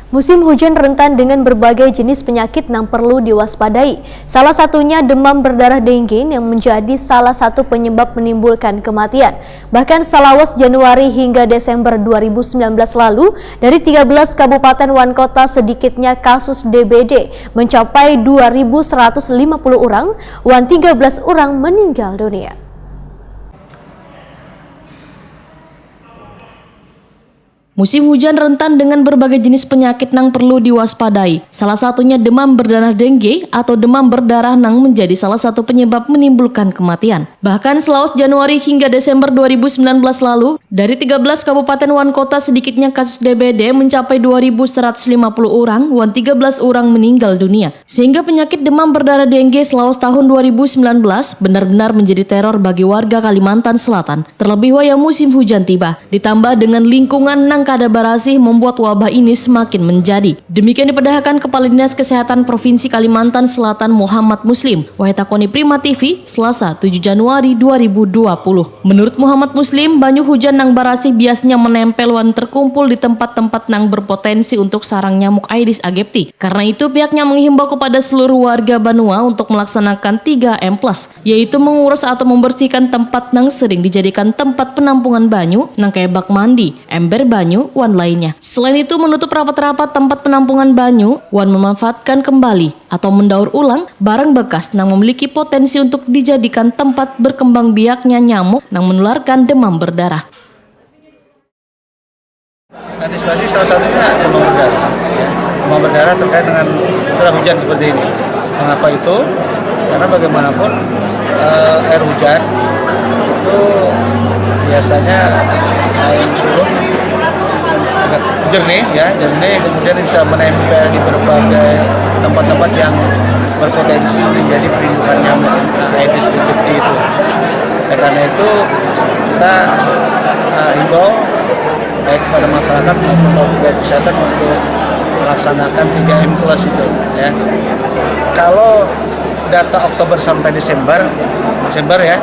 Musim hujan rentan dengan berbagai jenis penyakit yang perlu diwaspadai. Salah satunya demam berdarah dengue yang menjadi salah satu penyebab menimbulkan kematian. Bahkan Salawas Januari hingga Desember 2019 lalu, dari 13 kabupaten wan kota sedikitnya kasus DBD mencapai 2.150 orang, wan 13 orang meninggal dunia. Musim hujan rentan dengan berbagai jenis penyakit yang perlu diwaspadai. Salah satunya demam berdarah dengue atau demam berdarah yang menjadi salah satu penyebab menimbulkan kematian. Bahkan Salawas Januari hingga Desember 2019 lalu, dari 13 kabupaten wan kota sedikitnya kasus DBD mencapai 2.150 orang, wan 13 orang meninggal dunia. Sehingga penyakit demam berdarah dengue Salawas tahun 2019 benar-benar menjadi teror bagi warga Kalimantan Selatan. Terlebih wayah musim hujan tiba, ditambah dengan lingkungan nang kada barasih membuat wabah ini semakin menjadi. Demikian dipedahakan Kepala Dinas Kesehatan Provinsi Kalimantan Selatan Muhammad Muslim, Wahetakoni Prima TV, Selasa 7 Januari 2020. Menurut Muhammad Muslim, banyu hujan nang barasih biasanya menempel wan terkumpul di tempat-tempat nang berpotensi untuk sarang nyamuk Aedes aegypti. Karena itu pihaknya menghimbau kepada seluruh warga Banua untuk melaksanakan 3M+, yaitu mengurus atau membersihkan tempat nang sering dijadikan tempat penampungan banyu nang kayak bak mandi, ember banyu, wan lainnya. Selain itu menutup rapat-rapat tempat penampungan banyu, wan memanfaatkan kembali atau mendaur ulang barang bekas yang memiliki potensi untuk dijadikan tempat berkembang biaknya nyamuk yang menularkan demam berdarah. Antisipasi salah satunya demam berdarah. Ya. Demam berdarah terkait dengan curah hujan seperti ini. Mengapa itu? Karena bagaimanapun air hujan itu biasanya air turun agak jernih, kemudian bisa menempel di berbagai tempat-tempat yang berpotensi menjadi perindukan nyamuk Aedes aegypti itu. Karena itu kita himbau baik kepada masyarakat maupun petugas kesehatan untuk melaksanakan 3M+ itu. Ya. Kalau data Oktober sampai Desember ya,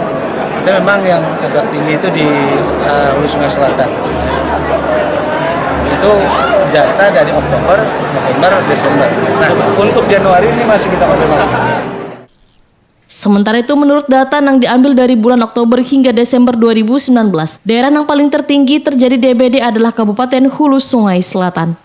itu memang yang agak tinggi itu di Hulu Sungai Selatan. Itu data dari Oktober, November, Desember. Nah, untuk Januari ini masih kita konfirmasi. Sementara itu menurut data yang diambil dari bulan Oktober hingga Desember 2019, daerah yang paling tertinggi terjadi DBD adalah Kabupaten Hulu Sungai Selatan.